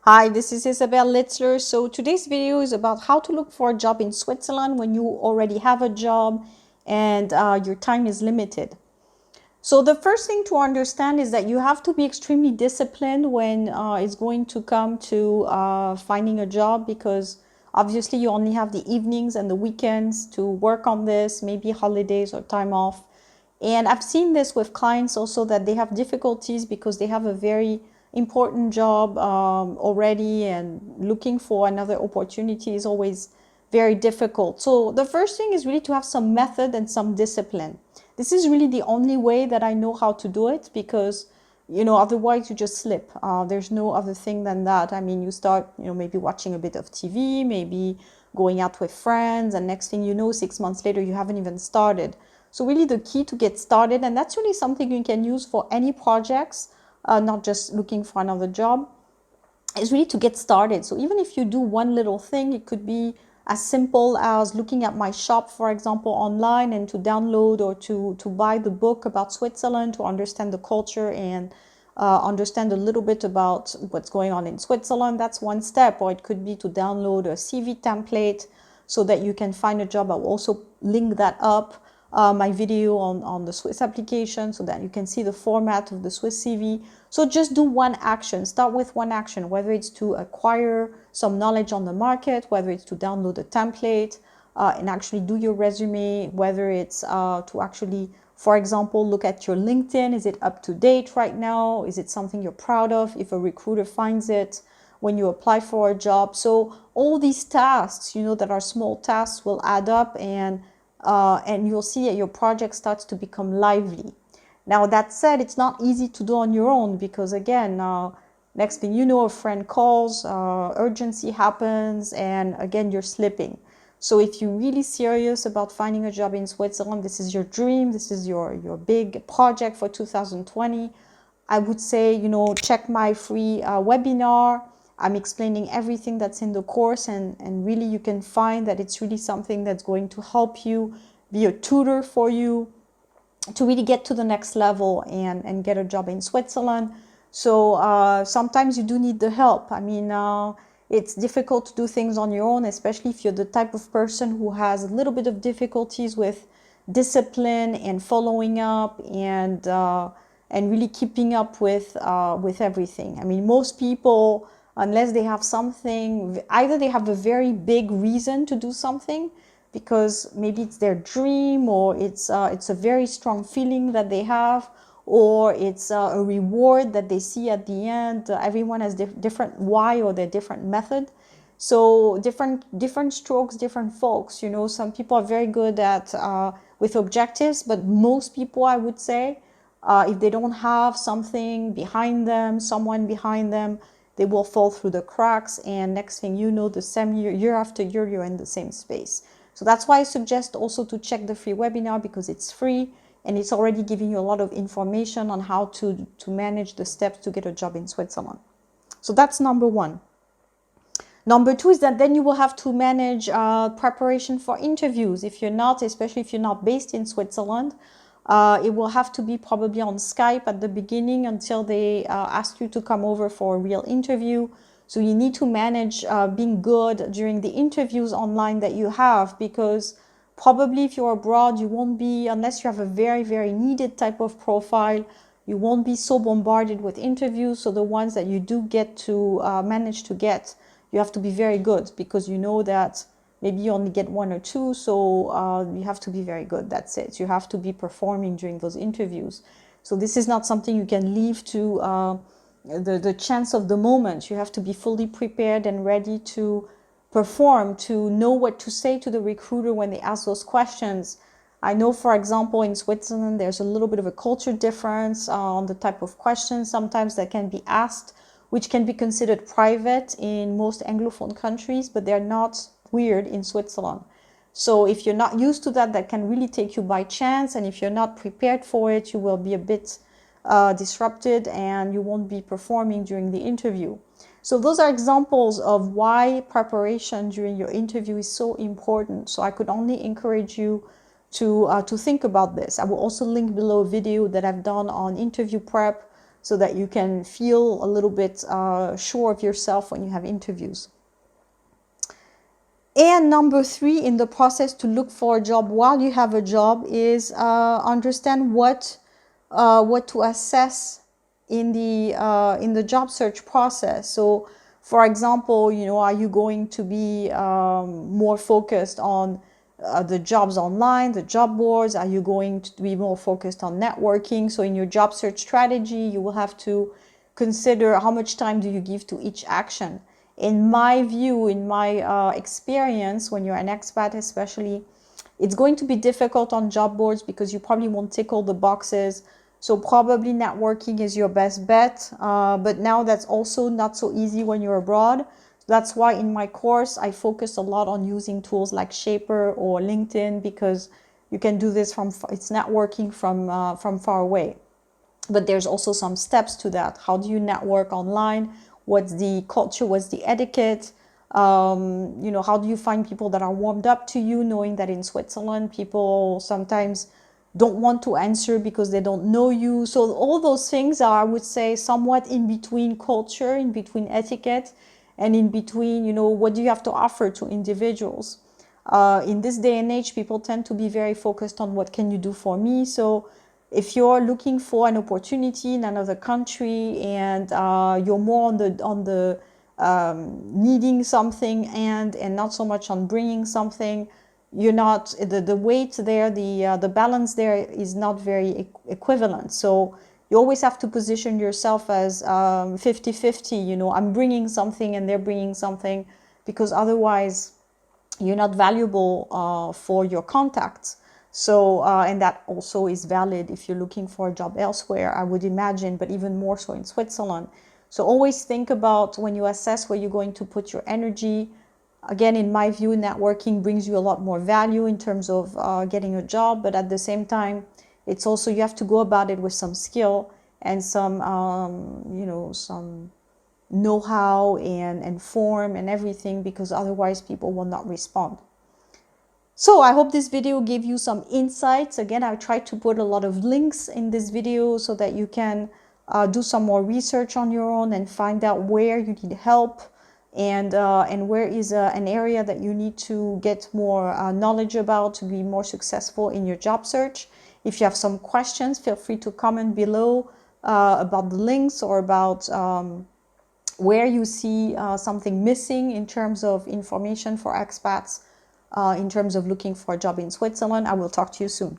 Hi, this is Isabel Litzler. So today's video is about how to look for a job in Switzerland when you already have a job and your time is limited. So the first thing to understand is that you have to be extremely disciplined when it's going to come to finding a job, because obviously you only have the evenings and the weekends to work on this, maybe holidays or time off. And I've seen this with clients also, that they have difficulties because they have a very important job already, and looking for another opportunity is always very difficult. So the first thing is really to have some method and some discipline. This is really the only way that I know how to do it, because otherwise you just slip. There's no other thing than that. I mean, you start maybe watching a bit of TV, maybe going out with friends, and next thing you know, 6 months later, you haven't even started. So really the key to get started, and that's really something you can use for any projects, not just looking for another job, is really to get started. So even if you do one little thing, it could be as simple as looking at my shop, for example, online, and to download or to buy the book about Switzerland, to understand the culture and understand a little bit about what's going on in Switzerland. That's one step. Or it could be to download a CV template so that you can find a job. I'll also link that up, my video on the Swiss application, so that you can see the format of the Swiss CV. So just do one action. Start with one action, whether it's to acquire some knowledge on the market, whether it's to download a template and actually do your resume, whether it's to actually, for example, look at your LinkedIn. Is it up to date right now? Is it something you're proud of? If a recruiter finds it when you apply for a job. So all these tasks, that are small tasks, will add up, and you'll see that your project starts to become lively. Now, that said, it's not easy to do on your own, because again, next thing you know, a friend calls, urgency happens, and again, you're slipping. So if you're really serious about finding a job in Switzerland, this is your dream, this is your big project for 2020, I would say, check my free webinar. I'm explaining everything that's in the course, and really you can find that it's really something that's going to help you, be a tutor for you to really get to the next level and get a job in Switzerland. So sometimes you do need the help. I mean, it's difficult to do things on your own, especially if you're the type of person who has a little bit of difficulties with discipline and following up, and really keeping up with everything. I mean, most people, unless they have something, either they have a very big reason to do something, because maybe it's their dream, or it's a very strong feeling that they have, or it's a reward that they see at the end. Everyone has different why, or their different method. So different strokes, different folks. Some people are very good at with objectives, but most people, I would say, if they don't have something behind them, someone behind them, they will fall through the cracks. And next thing you know, the same year after year, you're in the same space. So that's why I suggest also to check the free webinar, because it's free and it's already giving you a lot of information on how to manage the steps to get a job in Switzerland. So that's number one. Number two is that then you will have to manage preparation for interviews. If you're not, especially if you're not based in Switzerland, it will have to be probably on Skype at the beginning until they ask you to come over for a real interview. So you need to manage being good during the interviews online that you have, because probably if you're abroad, you won't be, unless you have a very, very needed type of profile, you won't be so bombarded with interviews. So the ones that you do get to manage to get, you have to be very good, because you know that maybe you only get one or two. So you have to be very good. That's it. You have to be performing during those interviews. So this is not something you can leave to the chance of the moment. You have to be fully prepared and ready to perform, to know what to say to the recruiter when they ask those questions. I know, for example, in Switzerland, there's a little bit of a culture difference on the type of questions sometimes that can be asked, which can be considered private in most Anglophone countries, but they're not weird in Switzerland. So if you're not used to that, that can really take you by chance. And if you're not prepared for it, you will be a bit disrupted, and you won't be performing during the interview. So those are examples of why preparation during your interview is so important. So I could only encourage you to think about this. I will also link below a video that I've done on interview prep, so that you can feel a little bit sure of yourself when you have interviews. And number 3 in the process to look for a job while you have a job is understand what to assess in the job search process. So, for example, are you going to be more focused on the jobs online, the job boards? Are you going to be more focused on networking? So in your job search strategy, you will have to consider how much time do you give to each action. In my view, in my experience, when you're an expat especially, it's going to be difficult on job boards because you probably won't tick all the boxes. So probably networking is your best bet. But now that's also not so easy when you're abroad. That's why in my course, I focus a lot on using tools like Shaper or LinkedIn, because you can do this it's networking from far away. But there's also some steps to that. How do you network online? What's the culture? What's the etiquette? How do you find people that are warmed up to you, knowing that in Switzerland, people sometimes don't want to answer because they don't know you. So all those things are, I would say, somewhat in between culture, in between etiquette, and in between, what do you have to offer to individuals? In this day and age, people tend to be very focused on what can you do for me. So if you're looking for an opportunity in another country and you're more on the needing something and not so much on bringing something, you're not, the weight there, the balance there is not very equivalent. So you always have to position yourself as 50-50, I'm bringing something and they're bringing something, because otherwise you're not valuable for your contacts. So, and that also is valid if you're looking for a job elsewhere, I would imagine, but even more so in Switzerland. So always think about, when you assess where you're going to put your energy. Again, in my view, networking brings you a lot more value in terms of getting a job, but at the same time, it's also, you have to go about it with some skill and some, some know-how and form and everything, because otherwise people will not respond. So I hope this video gave you some insights. Again, I tried to put a lot of links in this video so that you can do some more research on your own and find out where you need help and where is an area that you need to get more knowledge about to be more successful in your job search. If you have some questions, feel free to comment below about the links or about where you see something missing in terms of information for expats, in terms of looking for a job in Switzerland. I will talk to you soon.